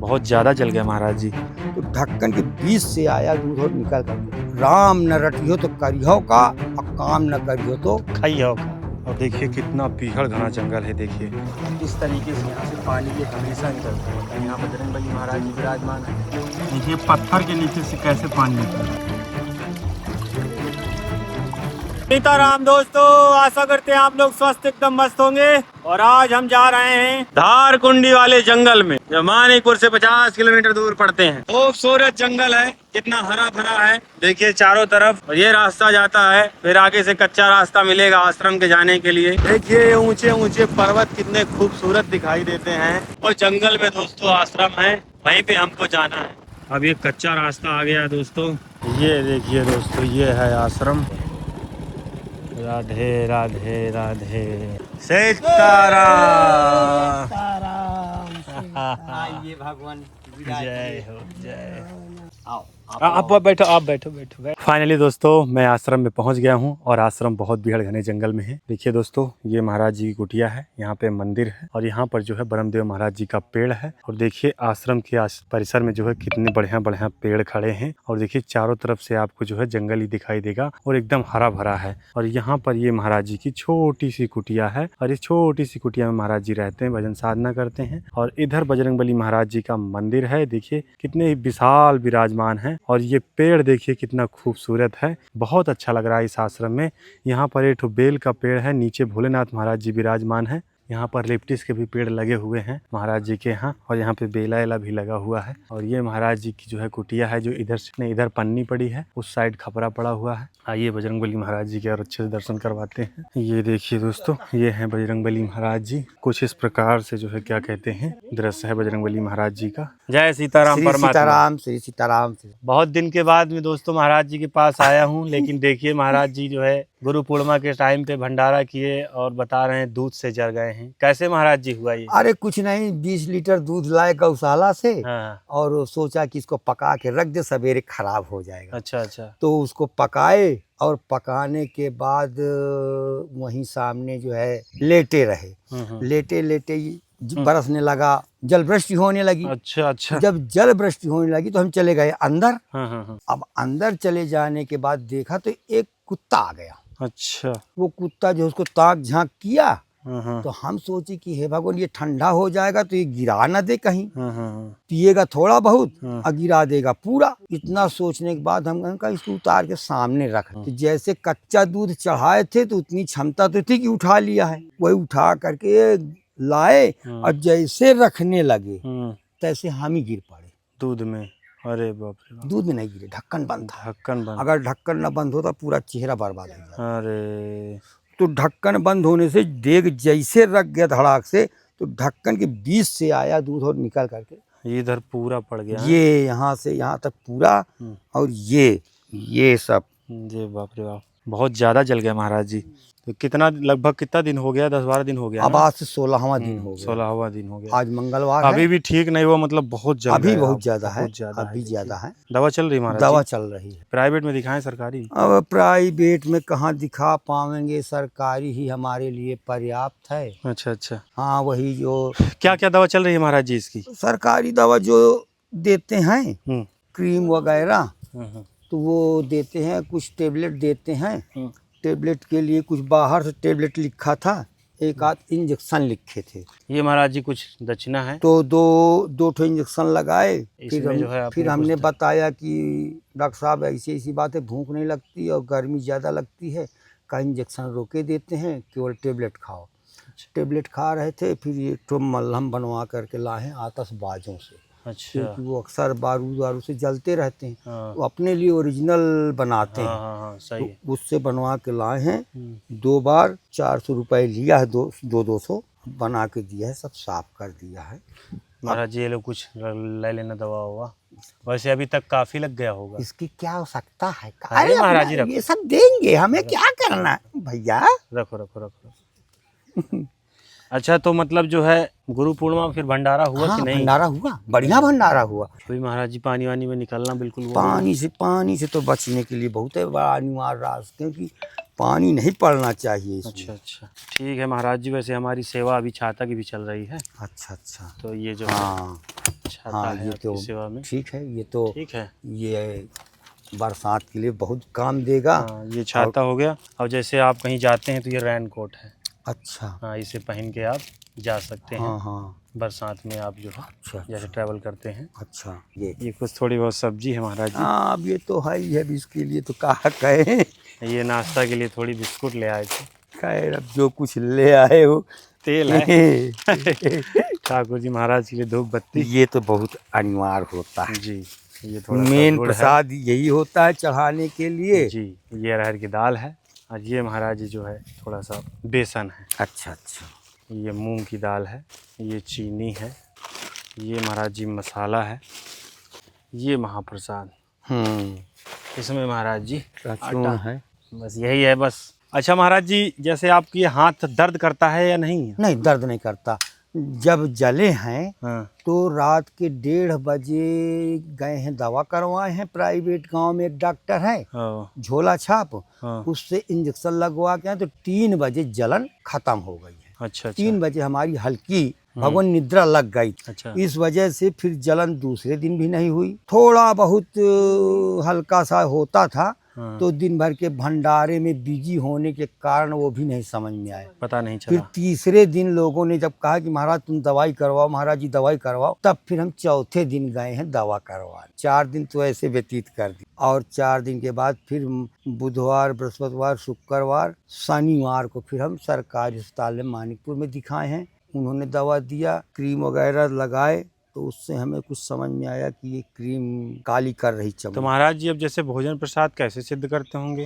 बहुत ज्यादा जल गया महाराज जी। तो ढक्कन के बीच से आया दूध और निकल कर राम न रटियो तो करियो का और काम न करियो तो खाइए और देखिए कितना पीहड़ घना जंगल है। देखिए इस तरीके से यहाँ से पानी ये हमेशा निकलता है। यहाँ बजरंगबली महाराज जी विराजमान है। देखिए पत्थर के नीचे से कैसे पानी निकल रहा है। सीताराम दोस्तों, आशा करते हैं आप लोग स्वस्थ एकदम मस्त होंगे। और आज हम जा रहे हैं धार कुंडी वाले जंगल में, जो मानीपुर से 50 किलोमीटर दूर पड़ते हैं। खूबसूरत जंगल है, कितना हरा भरा है देखिए चारों तरफ। और ये रास्ता जाता है, फिर आगे से कच्चा रास्ता मिलेगा आश्रम के जाने के लिए। देखिए ऊंचे ऊंचे पर्वत कितने खूबसूरत दिखाई देते हैं। और जंगल में दोस्तों आश्रम है, वहीं पे हमको जाना है। अब ये कच्चा रास्ता आ गया है दोस्तों। ये देखिए दोस्तों, ये है आश्रम। राधे राधे राधे सीताराम। ये भगवान जय हो जय। आप बैठो, आप बैठो बैठो। फाइनली दोस्तों मैं आश्रम में पहुंच गया हूं और आश्रम बहुत भीड़ घने जंगल में है। देखिए दोस्तों, ये महाराज जी की कुटिया है, यहाँ पे मंदिर है और यहाँ पर जो है ब्रह्मदेव महाराज जी का पेड़ है। और देखिए आश्रम के परिसर में जो है कितने बढ़िया बढ़िया पेड़ खड़े हैं। और देखिए चारों तरफ से आपको जो है जंगल ही दिखाई देगा और एकदम हरा भरा है। और यहाँ पर ये महाराज जी की छोटी सी कुटिया है और इस छोटी सी कुटिया में महाराज जी रहते हैं, भजन साधना करते हैं। और इधर बजरंगबली महाराज जी का मंदिर है, देखिए कितने विशाल विराजमान है। और ये पेड़ देखिए कितना खूबसूरत है, बहुत अच्छा लग रहा है इस आश्रम में। यहाँ पर एक बेल का पेड़ है, नीचे भोलेनाथ महाराज जी विराजमान है। यहाँ पर लिप्टिस के भी पेड़ लगे हुए हैं महाराज जी के यहाँ, और यहाँ पे बेला भी लगा हुआ है। और ये महाराज जी की जो है कुटिया है, जो इधर से इधर पन्नी पड़ी है, उस साइड खपरा पड़ा हुआ है। आइए बजरंगबली महाराज जी के और अच्छे से दर्शन करवाते हैं। ये देखिए दोस्तों, ये है बजरंगबली महाराज जी। कुछ इस प्रकार से जो है क्या कहते हैं दृश्य है बजरंगबली महाराज जी का। जय सीताराम परमात्मा। सीताराम श्री सीताराम। बहुत दिन के बाद में दोस्तों महाराज जी के पास आया हूँ, लेकिन देखिए महाराज जी जो है गुरु पूर्णिमा के टाइम पे भंडारा किए और बता रहे हैं दूध से जर गए हैं। कैसे महाराज जी हुआ ये? अरे कुछ नहीं, 20 लीटर दूध लाए गौशाला से। हाँ। और सोचा कि इसको पका के रख दे, सवेरे खराब हो जाएगा। अच्छा अच्छा। तो उसको पकाए और पकाने के बाद वहीं सामने जो है लेटे रहे। लेटे लेटे बरसने लगा, जल वृष्टि होने लगी। अच्छा अच्छा। जब जल वृष्टि होने लगी तो हम चले गए अंदर। हाँ। अब अंदर चले जाने के बाद देखा तो एक कुत्ता आ गया। अच्छा। वो कुत्ता जो उसको ताक झांक किया, हाँ। तो हम सोचे कि हे भगवान ये ठंडा हो जाएगा तो ये गिरा ना दे कहीं। हाँ। पिएगा थोड़ा बहुत हाँ। और गिरा देगा पूरा। इतना सोचने के बाद हम कहा इसको उतार के सामने रख। तो जैसे कच्चा दूध चढ़ाए थे तो उतनी क्षमता तो थी कि उठा लिया है, वही उठा करके लाए और जैसे रखने लगे तैसे हम ही गिर पड़े दूध में। अरे बाप रे बाप। दूध में नहीं गिरे, ढक्कन बंद था। ढक्कन बंद। अगर ढक्कन न बंद होता पूरा चेहरा बर्बाद हो जाता। अरे तो ढक्कन बंद होने से देख जैसे रख गया धड़ाक से, तो ढक्कन के बीच से आया दूध और निकल करके इधर पूरा पड़ गया। ये यहाँ से यहाँ तक पूरा। और ये सब। जी बाप रे बाप, बहुत ज्यादा जल गया महाराज जी। तो लगभग कितना दिन हो गया? 10-12 दिन हो गया। अब आज से 16वां दिन हो गया। 16वां दिन हो गया। आज मंगलवार अभी भी ठीक नहीं हुआ, मतलब बहुत जल अभी गया। बहुत ज्यादा है, अभी ज्यादा है। दवा चल रही महाराज? दवा चल रही है। प्राइवेट में दिखाएं सरकारी? अब प्राइवेट में कहाँ दिखा पाएंगे, सरकारी ही हमारे लिए पर्याप्त है। अच्छा अच्छा। हाँ वही जो क्या क्या दवा चल रही है महाराज जी इसकी? सरकारी दवा जो देते हैं, क्रीम वगैरह तो वो देते हैं, कुछ टेबलेट देते हैं। टेबलेट के लिए कुछ बाहर से टेबलेट लिखा था, एक आध इंजेक्शन लिखे थे। ये महाराज जी कुछ दक्षिणा है तो दो ठो इंजेक्शन लगाए। फिर हमने बताया कि डॉक्टर साहब ऐसी ऐसी बात है, भूख नहीं लगती और गर्मी ज़्यादा लगती है, का इंजेक्शन रोके देते हैं, केवल टेबलेट खाओ। टेबलेट खा रहे थे, फिर ये तो मलहम बनवा करके लाए आतशबाजों से। अच्छा। क्योंकि वो अक्सर बारूद से जलते रहते हैं। वो अपने लिए ओरिजिनल बनाते हैं। हाँ, सही है। तो उससे बनवा के लाए हैं। 2 बार 400 रुपये लिया है, 200 बना के दिया है, सब साफ कर दिया है। महाराज जी ये लोग कुछ ले लेना दवा हुआ, वैसे अभी तक काफी लग गया होगा। इसकी क्या हो सकता है? अरे महाराज जी ये सब देंगे, हमें क्या करना है भैया। रखो। अच्छा, तो मतलब जो है गुरु पूर्णिमा फिर भंडारा हुआ? हाँ, कि नहीं? भंडारा हुआ, बढ़िया भंडारा हुआ। कोई महाराज जी पानी वानी में निकलना बिल्कुल पानी से तो बचने के लिए बहुत है बड़ा अनिवार्य रास्ता, क्योंकि पानी नहीं पड़ना चाहिए इसमें। अच्छा अच्छा, ठीक है महाराज जी। वैसे हमारी सेवा अभी छाता की भी चल रही है। अच्छा अच्छा, तो ये जो हाँ छाता हाँ, है ये आपकी तो सेवा में ठीक है, ये तो ठीक है। ये बरसात के लिए बहुत काम देगा। हाँ, ये छाता हो गया। और जैसे आप कहीं जाते हैं तो ये रेन कोट है। अच्छा, हाँ, इसे पहन के आप जा सकते हैं। हाँ हाँ, बरसात में आप जो है अच्छा जैसे ट्रैवल करते हैं। अच्छा, ये कुछ थोड़ी बहुत सब्जी है महाराज जी। हाँ, अब ये तो है ही है, अब इसके लिए तो कहा कहे। ये नाश्ता के लिए थोड़ी बिस्कुट ले आए थे। खैर, अब जो कुछ ले आए हो। तेल है ठाकुर जी महाराज के लिए धूप बत्ती। ये तो बहुत अनिवार्य होता है जी, ये थोड़ा सा मेन गुड़ है। प्रसाद यही होता है चढ़ाने के लिए। जी, ये अरहर की दाल है। और ये महाराज जी जो है थोड़ा सा बेसन है। अच्छा अच्छा, ये मूंग की दाल है। ये चीनी है। ये महाराज जी मसाला है। ये महाप्रसाद। इसमें महाराज जी चूर्ण आटा है। बस यही है बस। अच्छा महाराज जी, जैसे आपकी ये हाथ दर्द करता है या नहीं? नहीं, दर्द नहीं करता। जब जले हैं हाँ तो रात के 1:30 बजे गए हैं, दवा करवाए हैं। प्राइवेट गांव में एक डॉक्टर है, हाँ झोला छाप, हाँ। उससे इंजेक्शन लगवा के आए तो 3 बजे जलन खत्म हो गई है। अच्छा अच्छा 3 बजे हमारी हल्की भगवान निद्रा लग गई। अच्छा। इस वजह से फिर जलन दूसरे दिन भी नहीं हुई। थोड़ा बहुत हल्का सा होता था, हाँ। तो दिन भर के भंडारे में बिजी होने के कारण वो भी नहीं समझ में आया। पता नहीं फिर चला। तीसरे दिन लोगों ने जब कहा कि महाराज तुम दवाई करवाओ, महाराज जी दवाई करवाओ, तब फिर हम चौथे दिन गए हैं दवा करवाने। 4 दिन तो ऐसे व्यतीत कर दी, और 4 दिन के बाद फिर बुधवार, बृहस्पतिवार, शुक्रवार, शनिवार को फिर हम सरकारी अस्पताल में मानिकपुर में दिखाए हैं। उन्होंने दवा दिया, क्रीम वगैरह लगाए, तो उससे हमें कुछ समझ में आया कि ये क्रीम काली कर रही चमड़ी। तो महाराज जी अब जैसे भोजन प्रसाद कैसे सिद्ध करते होंगे?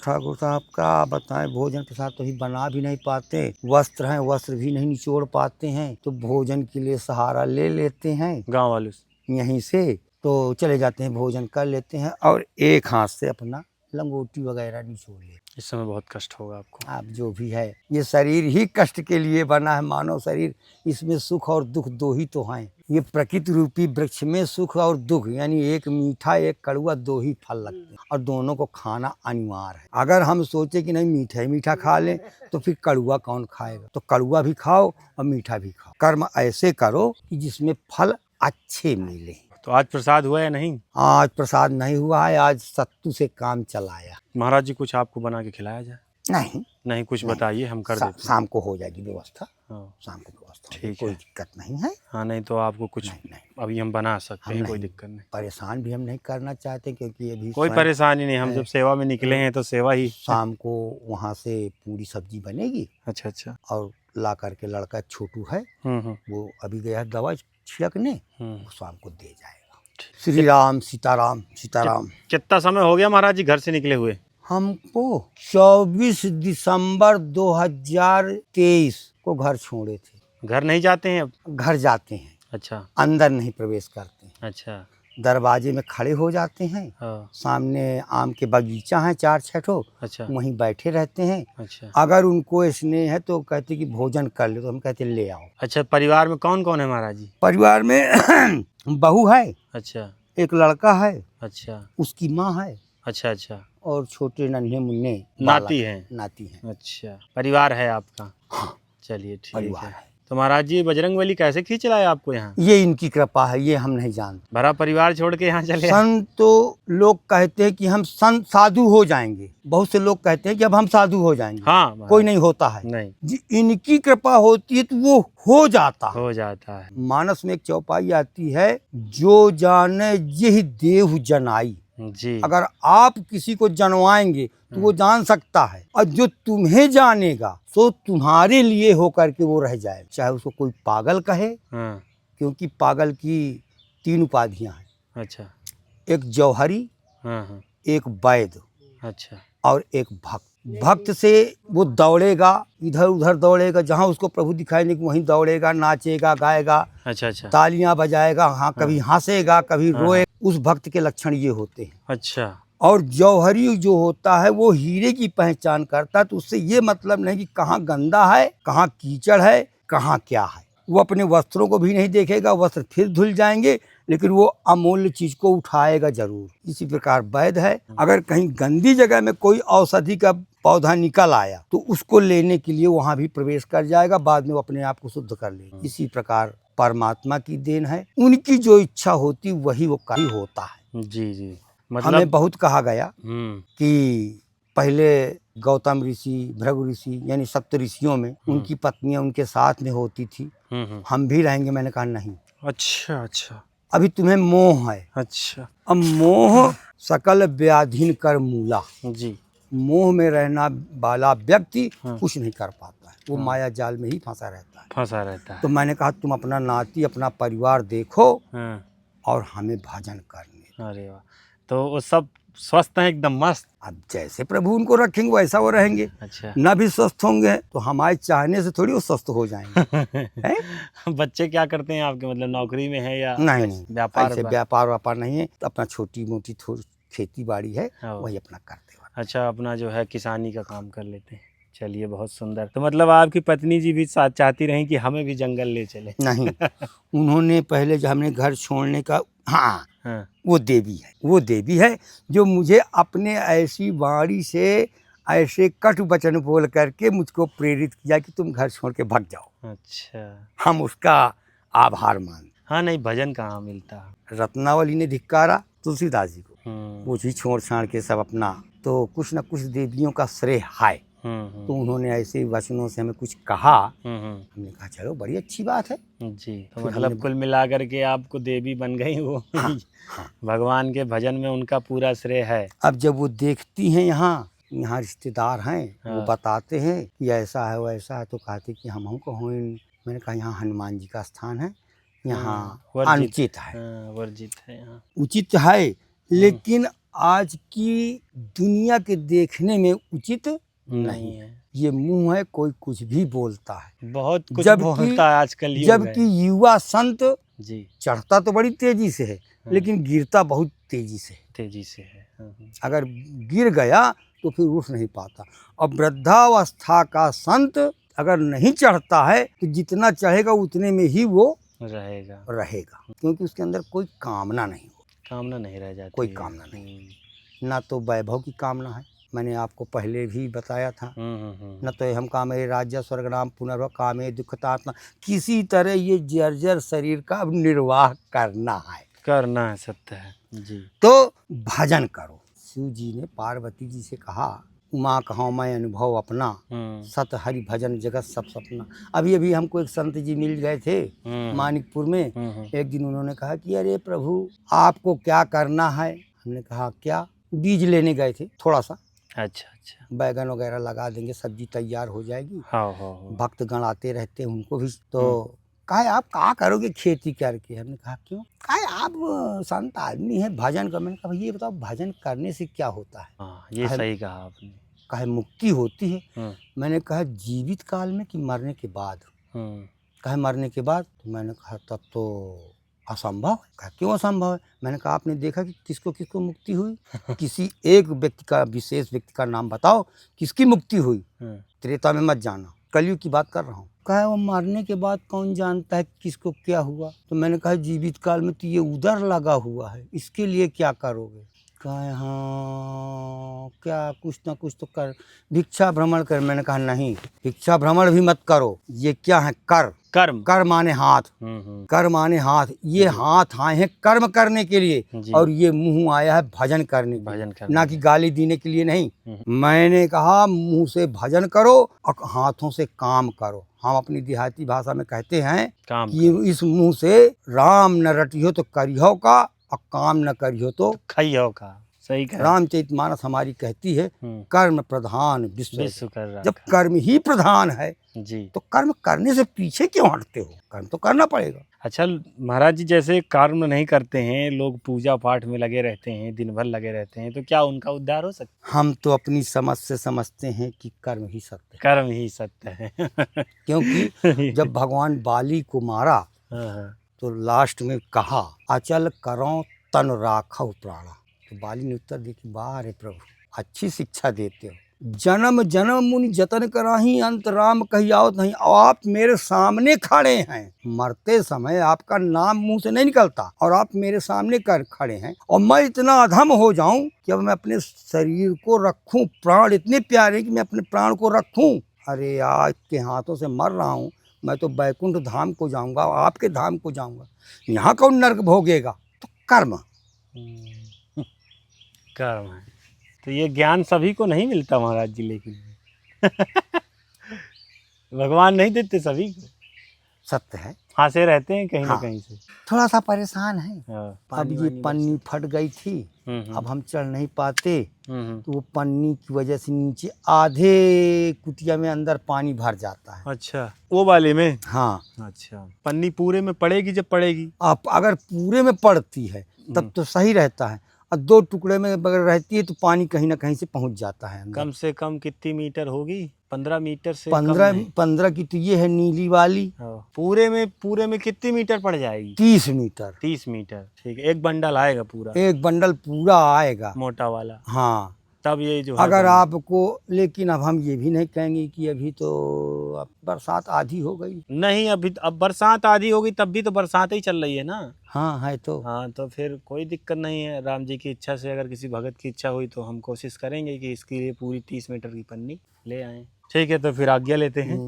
ठाकुर साहब का बताएं, भोजन प्रसाद तो भी बना भी नहीं पाते। वस्त्र हैं, वस्त्र भी नहीं निचोड़ पाते हैं, तो भोजन के लिए सहारा ले लेते हैं गांव वालों से। यहीं से, तो चले जाते हैं, भोजन कर लेते हैं और एक हाथ से अपना लंगोटी वगैरह निचोड़ लेते। इस समय बहुत कष्ट होगा आपको। आप जो भी है, ये शरीर ही कष्ट के लिए बना है, मानव शरीर। इसमें सुख और दुख दो ही तो हैं। ये प्रकृति रूपी वृक्ष में सुख और दुख, यानी एक मीठा एक कड़वा, 2 ही फल लगते हैं, और दोनों को खाना अनिवार्य है। अगर हम सोचे कि नहीं मीठा ही मीठा खा लें, तो फिर कड़वा कौन खाएगा? तो कड़वा भी खाओ और मीठा भी खाओ। कर्म ऐसे करो कि जिसमें फल अच्छे मिले। तो आज प्रसाद हुआ या नहीं? आज प्रसाद नहीं हुआ है, आज सत्तू से काम चलाया। महाराज जी कुछ आपको बना के खिलाया जाए? नहीं नहीं, कुछ बताइए, हम कर देते हैं। शाम को हो जाएगी व्यवस्था। हाँ शाम को व्यवस्था ठीक होगी, कोई है। दिक्कत नहीं है। हाँ, नहीं तो आपको कुछ नहीं, अभी हम बना सकते हम हैं, कोई नहीं। दिक्कत नहीं। परेशान भी हम नहीं करना चाहते, क्योंकि अभी कोई स्वयं परेशानी नहीं, हम जब सेवा में निकले हैं तो सेवा ही। शाम को वहाँ से पूरी सब्जी बनेगी, अच्छा अच्छा। और ला करके लड़का छोटू है, हम्म। वो अभी गया है दवा छिड़कने, हम्म। वो शाम को दे जाएगा। श्री राम सीताराम सीताराम। कितना समय हो गया महाराज जी घर से निकले हुए? हमको 24 दिसंबर 2023 को घर छोड़े थे। घर नहीं जाते हैं अब? घर जाते हैं, अच्छा अंदर नहीं प्रवेश करते हैं। अच्छा। दरवाजे में खड़े हो जाते हैं, हाँ सामने आम के बगीचा है 4-6 ठो, अच्छा वहीं बैठे रहते हैं। अच्छा अगर उनको स्नेह है तो कहते कि भोजन कर ले, तो हम कहते ले आओ। अच्छा। परिवार में कौन कौन है महाराज जी? परिवार में बहू है, अच्छा एक लड़का है, अच्छा उसकी माँ है, अच्छा अच्छा। और छोटे नन्हे मुन्ने नाती हैं? नाती हैं। अच्छा, परिवार है आपका। हाँ, चलिए ठीक परिवार है। है। तो महाराज जी बजरंगबली कैसे खींच लाया आपको यहाँ? ये इनकी कृपा है, ये हम नहीं जानते। भरा परिवार छोड़ के यहाँ चले आए? संत तो लोग कहते हैं कि हम संत साधु हो जाएंगे। बहुत से लोग कहते हैं कि अब हम साधु हो जाएंगे। हाँ महाराज। कोई नहीं होता है। नहीं जी, इनकी कृपा होती है तो वो हो जाता है। हो जाता है। मानस में एक चौपाई आती है, जो जाने यह देव जनाई। जी। अगर आप किसी को जनवाएंगे तो वो जान सकता है, और जो तुम्हें जानेगा तो तुम्हारे लिए होकर के वो रह जाए। चाहे उसको कोई पागल कहे, हाँ क्योंकि पागल की 3 उपाधियां हैं। अच्छा। एक जौहरी, हाँ हाँ एक वैद, अच्छा और एक भक्त। भक्त से वो दौड़ेगा, इधर उधर दौड़ेगा, जहाँ उसको प्रभु दिखाई नहीं वहीं दौड़ेगा, नाचेगा, गाएगा, अच्छा अच्छा तालियां बजाएगा, हाँ कभी हंसेगा, कभी रोए। उस भक्त के लक्षण ये होते हैं। अच्छा। और जौहरी जो होता है वो हीरे की पहचान करता है, तो उससे ये मतलब नहीं कि कहाँ गंदा है, कहाँ कीचड़ है, कहाँ क्या है। वो अपने वस्त्रों को भी नहीं देखेगा, वस्त्र फिर धुल जाएंगे, लेकिन वो अमूल्य चीज को उठाएगा जरूर। इसी प्रकार वैद है, अगर कहीं गंदी जगह में कोई औषधि का पौधा निकल आया तो उसको लेने के लिए वहां भी प्रवेश कर जाएगा, बाद में वो अपने आप को शुद्ध कर लेगा। इसी प्रकार परमात्मा की देन है, उनकी जो इच्छा होती वही वो कार्य होता है। जी जी, हमें बहुत कहा गया कि पहले गौतम ऋषि, भृगु ऋषि यानी सप्त ऋषियों में उनकी पत्नियां उनके साथ में होती थी, हम भी रहेंगे। मैंने कहा नहीं। अच्छा अच्छा, अभी तुम्हें मोह है। अच्छा, अब मोह सकल व्याधीन कर मूला। जी, मोह में रहना वाला व्यक्ति कुछ नहीं कर पाता है, वो माया जाल में ही फंसा रहता है। तो मैंने कहा तुम अपना नाती, अपना परिवार देखो और हमें भजन करने। अरे वाह, तो वो सब स्वस्थ हैं, एकदम मस्त। अब जैसे प्रभु उनको रखेंगे वैसा वो रहेंगे। अच्छा, न भी स्वस्थ होंगे तो हमारे चाहने से थोड़ी वो स्वस्थ हो जाएंगे। बच्चे क्या करते हैं आपके, मतलब नौकरी में है या नहीं, व्यापार? ऐसे व्यापार नहीं है, तो अपना छोटी मोटी थोड़ी खेती बाड़ी है, वही अपना करते हैं। अच्छा, अपना जो है किसानी का काम कर लेते हैं। चलिए, बहुत सुंदर। तो मतलब आपकी पत्नी जी भी साथ चाहती रहीं कि हमें भी जंगल ले चले? नहीं, उन्होंने पहले जब हमने घर छोड़ने का, हाँ, वो देवी है जो मुझे अपने ऐसी वाणी से ऐसे कटु वचन बोल करके मुझको प्रेरित किया कि तुम घर छोड़ के भाग जाओ। अच्छा, हम उसका आभार मानते। हाँ, नहीं भजन कहाँ मिलता। रत्नावली ने धिक्कारा तुलसीदास जी को, वो भी छोड़ छाड़ के सब अपना, तो कुछ न कुछ देवियों का श्रेय है। तो उन्होंने ऐसे वचनों से हमें कुछ कहा, हमने कहा चलो बड़ी अच्छी बात है जी। तो मतलब कुल मिलाकर के आपको देवी बन गई वो। हाँ। भगवान के भजन में उनका पूरा श्रेय है। अब जब वो देखती हैं यहाँ रिश्तेदार हैं, वो बताते हैं कि ऐसा है वैसा है, तो कहते कि हम हमको हो। मैंने कहा यहाँ हनुमान जी का स्थान है, यहाँ अनुचित है, वर्जित है, यहाँ उचित है, लेकिन आज की दुनिया के देखने में उचित नहीं है। ये मुंह है, कोई कुछ भी बोलता है, बहुत कुछ बोलता है आजकल। जबकि युवा संत जी चढ़ता तो बड़ी तेजी से है, लेकिन गिरता बहुत तेजी से है। अगर गिर गया तो फिर उठ नहीं पाता। और वृद्धावस्था का संत अगर नहीं चढ़ता है तो जितना चढ़ेगा उतने में ही वो रहेगा, क्योंकि उसके अंदर कोई कामना नहीं रह जाती, कोई कामना नहीं। ना तो वैभव की कामना है, मैंने आपको पहले भी बताया था, न तो हम कामे राज्य स्वर्ग नाम पुनर्भव कामे दुखतात्मा। किसी तरह ये जर्जर शरीर का निर्वाह करना है, सत्य है जी। तो भजन करो। शिव जी ने पार्वती जी से कहा, उमा कहो मैं अनुभव अपना, सत हरि भजन जगत सब सपना। अभी हमको एक संत जी मिल गए थे मानिकपुर में। एक दिन उन्होंने कहा कि अरे प्रभु आपको क्या करना है। हमने कहा क्या? बीज लेने गए थे थोड़ा सा। अच्छा, बैगन वगैरह लगा देंगे, सब्जी तैयार हो जाएगी। भक्तगण आते रहते हैं, उनको भी तो कहा आप क्या करोगे खेती करके। हमने कहा क्यों? कहा आप संत आदमी हैं, भजन कर। मैंने कहा ये बताओ भजन करने से क्या होता है? ये सही कहा आपने। कहा मुक्ति होती है। मैंने कहा जीवित काल में कि मरने के बाद? कहा मरने के बाद। तो मैंने कहा तब तो असंभव है। कहा क्यों असंभव है? मैंने कहा आपने देखा कि किसको किसको मुक्ति हुई? किसी एक व्यक्ति का, विशेष व्यक्ति का नाम बताओ किसकी मुक्ति हुई। त्रेता में मत जाना, कलयुग की बात कर रहा हूँ। कहा वो मरने के बाद कौन जानता है किसको क्या हुआ। तो मैंने कहा जीवित काल में तो ये उधर लगा हुआ है, इसके लिए क्या करोगे? कहा हाँ क्या कुछ ना कुछ तो कर, भिक्षा भ्रमण कर। मैंने कहा नहीं, भिक्षा भ्रमण भी मत करो। ये क्या है? कर माने हाथ, कर माने हाथ। ये हाथ आए हैं कर्म करने के लिए, और ये मुंह आया है भजन करने के लिए, ना कि गाली देने के लिए नहीं। मैंने कहा मुंह से भजन करो और हाथों से काम करो। हम अपनी देहाती भाषा में कहते हैं कि इस मुंह से राम न रटियो तो करियो का, और काम न करियो तो खाइयो का। सही कहा। रामचरितमानस हमारी कहती है कर्म प्रधान विश्व कर रहा। जब कर्म ही प्रधान है जी, तो कर्म करने से पीछे क्यों हटते हो? कर्म तो करना पड़ेगा। अच्छा महाराज जी, जैसे कर्म नहीं करते हैं लोग, पूजा पाठ में लगे रहते हैं, दिन भर लगे रहते हैं, तो क्या उनका उद्धार हो सकता? हम तो अपनी समझ से समझते हैं कि कर्म ही सत्य है। क्योंकि जब भगवान बाली को मारा तो लास्ट में कहा अचल करो तन राखो प्राणा। तो बाली ने उत्तर दिया कि वाह रे प्रभु, अच्छी शिक्षा देते हो। जन्म जन्म मुनि जतन कराही, अंत राम कही आवत नहीं। और आप मेरे सामने खड़े हैं, मरते समय आपका नाम मुंह से नहीं निकलता और आप मेरे सामने कर खड़े हैं, और मैं इतना अधम हो जाऊं कि अब मैं अपने शरीर को रखूं, प्राण इतने प्यारे कि मैं अपने प्राण को रखूं। अरे आज के हाथों से मर रहा हूं, मैं तो बैकुंठ धाम को जाऊंगा, आपके धाम को जाऊंगा, यहाँ कौन नर्क भोगेगा। तो कर्म कर्म है। तो ये ज्ञान सभी को नहीं मिलता महाराज जी, लेकिन भगवान नहीं देते सभी को। सत्य है, फंसे रहते हैं कहीं हाँ। ना कहीं से। थोड़ा सा परेशान है। हाँ। अब ये पन्नी फट गई थी, अब हम चढ़ नहीं पाते, तो वो पन्नी की वजह से नीचे आधे कुटिया में अंदर पानी भर जाता है। अच्छा, वो वाले में। हाँ। अच्छा, पन्नी पूरे में पड़ेगी जब पड़ेगी। आप अगर पूरे में पड़ती है तब तो सही रहता है, और 2 टुकड़े में अगर रहती है तो पानी कहीं ना कहीं से पहुंच जाता है अंदर। कम से कम कितनी मीटर होगी? 15 मीटर से 15 की तो ये है नीली वाली। पूरे में कितनी मीटर पड़ जाएगी? 30 मीटर। 30 मीटर, ठीक है। एक बंडल आएगा पूरा? एक बंडल पूरा आएगा, मोटा वाला। हाँ। तब ये जो अगर आपको, लेकिन अब हम ये भी नहीं कहेंगे कि अभी तो अब बरसात आधी हो गई। नहीं, अभी अब बरसात आधी होगी, तब भी तो बरसात ही चल रही है ना। हाँ है तो। हाँ, तो फिर कोई दिक्कत नहीं है। राम जी की इच्छा से, अगर किसी भगत की इच्छा हुई तो हम कोशिश करेंगे कि इसके लिए पूरी 30 मीटर की पन्नी ले आए। ठीक है, तो फिर आज्ञा लेते हैं।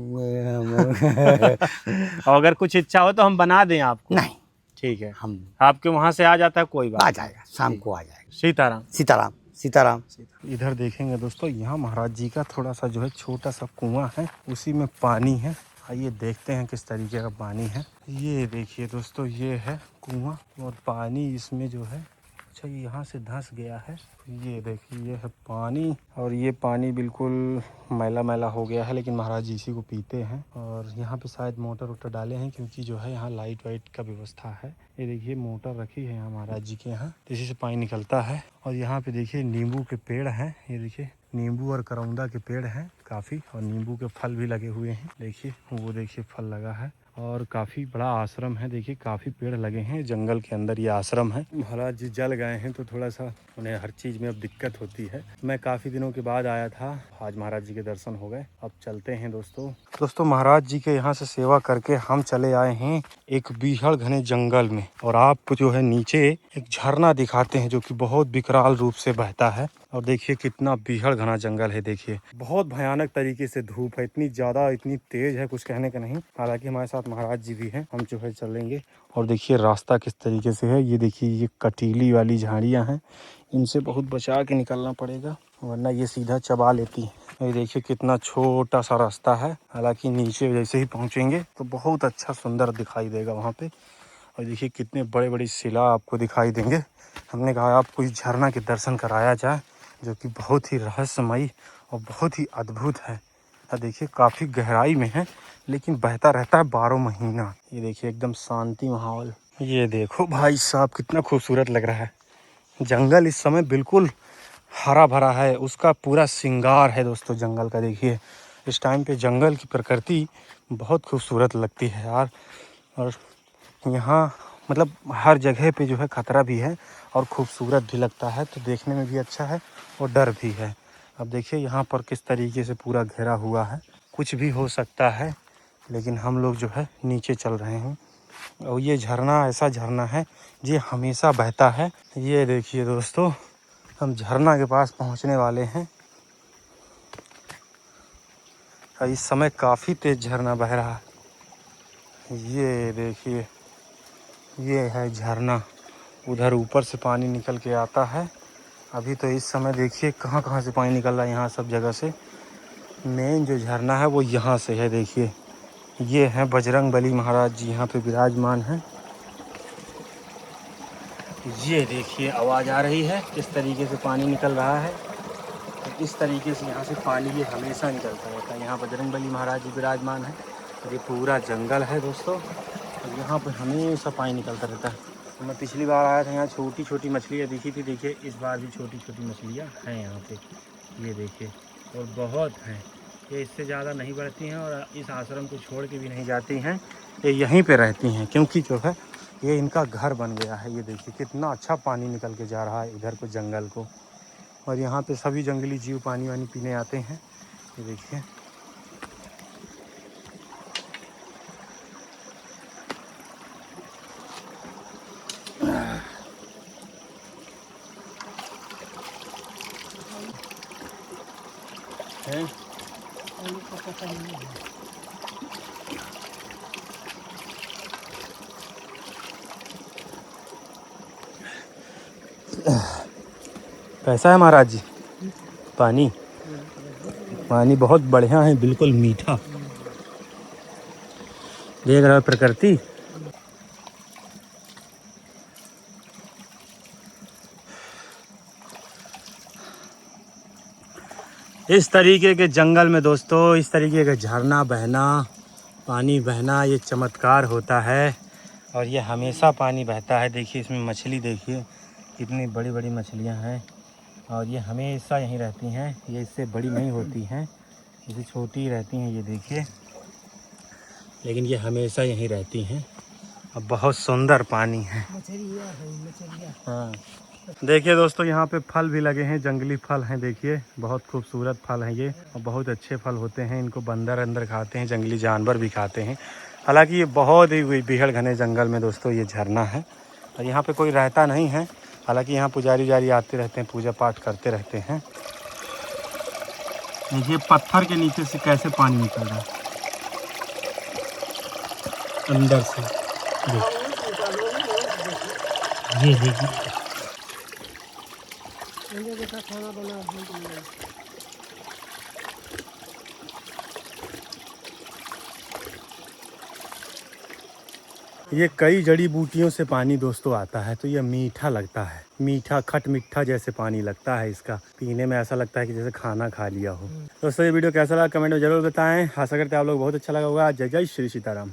और अगर कुछ इच्छा हो तो हम बना दें आपको? नहीं, ठीक है, हम आपके वहाँ से आ जाता है, कोई बात आ जाएगा, शाम को आ जाएगा। सीताराम। सीताराम सीताराम। इधर देखेंगे दोस्तों, यहाँ महाराज जी का थोड़ा सा जो है छोटा सा कुआं है, उसी में पानी है। आइए देखते हैं किस तरीके का पानी है। ये देखिए दोस्तों, ये है कुआं, और पानी इसमें जो है, अच्छा ये यहाँ से धंस गया है। ये देखिए, ये है पानी, और ये पानी बिल्कुल मैला मैला हो गया है, लेकिन महाराज जी इसी को पीते हैं। और यहाँ पे शायद मोटर वोटर डाले हैं, क्योंकि जो है यहाँ लाइट वाइट का व्यवस्था है। ये देखिए मोटर रखी है यहाँ महाराज जी के यहाँ, इसी से पानी निकलता है। और यहाँ पे देखिए नींबू के पेड़ हैं, ये देखिए नींबू और करौंदा के पेड़ हैं काफ़ी, और नींबू के फल भी लगे हुए हैं। देखिए वो देखिए फल लगा है, और काफ़ी बड़ा आश्रम है। देखिए काफ़ी पेड़ लगे हैं, जंगल के अंदर ये आश्रम है। महाराज जी जल गए हैं तो थोड़ा सा उन्हें हर चीज़ में अब दिक्कत होती है। मैं काफ़ी दिनों के बाद आया था, आज महाराज जी के दर्शन हो गए। अब चलते हैं दोस्तों महाराज जी के यहाँ से सेवा करके हम चले आए हैं एक बीहड़ घने जंगल में, और आपको जो है नीचे एक झरना दिखाते हैं जो कि बहुत विकराल रूप से बहता है। और देखिए कितना बीहड़ घना जंगल है, देखिए बहुत भयानक तरीके से धूप है, इतनी ज़्यादा, इतनी तेज है, कुछ कहने का नहीं। हालांकि हमारे साथ महाराज जी भी हैं, हम जो है चलेंगे। और देखिए रास्ता किस तरीके से है, ये देखिए ये कटीली वाली झाड़ियाँ हैं, इनसे बहुत बचा के निकलना पड़ेगा, वरना ये सीधा चबा लेती है। ये देखिए कितना छोटा सा रास्ता है, हालांकि नीचे जैसे ही पहुँचेंगे तो बहुत अच्छा सुंदर दिखाई देगा वहाँ पे। और देखिए कितने बड़े बड़े शिला आपको दिखाई देंगे। हमने कहा आपको इस झरना के दर्शन कराया जाए, जो कि बहुत ही रहस्यमयी और बहुत ही अद्भुत है। देखिए काफ़ी गहराई में है, लेकिन बहता रहता है 12 महीना। ये देखिए एकदम शांति माहौल। ये देखो भाई साहब कितना खूबसूरत लग रहा है जंगल। इस समय बिल्कुल हरा भरा है, उसका पूरा श्रृंगार है दोस्तों जंगल का। देखिए इस टाइम पे जंगल की प्रकृति बहुत खूबसूरत लगती है यार। और यहाँ मतलब हर जगह पे जो है खतरा भी है और खूबसूरत भी लगता है, तो देखने में भी अच्छा है और डर भी है। अब देखिए यहाँ पर किस तरीके से पूरा घेरा हुआ है, कुछ भी हो सकता है, लेकिन हम लोग जो है नीचे चल रहे हैं। और ये झरना ऐसा झरना है ये हमेशा बहता है। ये देखिए दोस्तों, हम झरना के पास पहुंचने वाले हैं। इस समय काफ़ी तेज झरना बह रहा है। ये देखिए ये है झरना, उधर ऊपर से पानी निकल के आता है। अभी तो इस समय देखिए कहाँ कहाँ से पानी निकल रहा है, यहाँ सब जगह से। मेन जो झरना है वो यहाँ से है। देखिए ये हैं बजरंगबली महाराज जी यहाँ पे विराजमान हैं। ये देखिए आवाज़ आ रही है किस तरीके से पानी निकल रहा है। तो इस तरीके से यहाँ से पानी ये हमेशा निकलता रहता है। यहाँ बजरंगबली महाराज जी विराजमान है। ये पूरा जंगल है दोस्तों, और यहाँ पर हमेशा पानी निकलता रहता है। तो मैं पिछली बार आया था, यहाँ छोटी छोटी मछलियाँ दिखी थी। देखिए इस बार भी छोटी छोटी मछलियाँ हैं यहाँ पे, ये देखिए, और बहुत हैं। ये इससे ज़्यादा नहीं बढ़ती हैं और इस आश्रम को छोड़ के भी नहीं जाती हैं, ये यहीं पे रहती हैं, क्योंकि जो है ये इनका घर बन गया है। ये देखिए कितना अच्छा पानी निकल के जा रहा है इधर को जंगल को। और यहाँ पे सभी जंगली जीव पानी वानी पीने आते हैं। ये देखिए है। कैसा है महाराज जी पानी? पानी बहुत बढ़िया है, बिल्कुल मीठा। देख रहा है प्रकृति। इस तरीके के जंगल में दोस्तों, इस तरीके का झरना बहना, पानी बहना, ये चमत्कार होता है। और ये हमेशा पानी बहता है। देखिए इसमें मछली, देखिए कितनी बड़ी बड़ी मछलियां हैं। और ये हमेशा यहीं रहती हैं, ये इससे बड़ी नहीं होती हैं, इससे छोटी ही रहती हैं। ये देखिए, लेकिन ये हमेशा यहीं रहती हैं। और बहुत सुंदर पानी है। हाँ देखिए दोस्तों, यहाँ पे फल भी लगे हैं, जंगली फल हैं। देखिए बहुत खूबसूरत फल हैं ये, और बहुत अच्छे फल होते हैं। इनको बंदर अंदर खाते हैं, जंगली जानवर भी खाते हैं। हालांकि ये बहुत ही बेहद घने जंगल में दोस्तों ये झरना है। और यहाँ पे कोई रहता नहीं है। हालांकि यहाँ पुजारी उजारी आते रहते हैं, पूजा पाठ करते रहते हैं। देखिए पत्थर के नीचे से कैसे पानी निकल रहा है अंदर से। ये देखिए ये कई जड़ी बूटियों से पानी दोस्तों आता है, तो ये मीठा लगता है। मीठा खट मीठा जैसे पानी लगता है इसका, पीने में ऐसा लगता है कि जैसे खाना खा लिया हो। दोस्तों ये वीडियो कैसा लगा कमेंट में जरूर बताएं। आशा करते हैं आप लोग बहुत अच्छा लगा होगा। जय जय श्री सीताराम।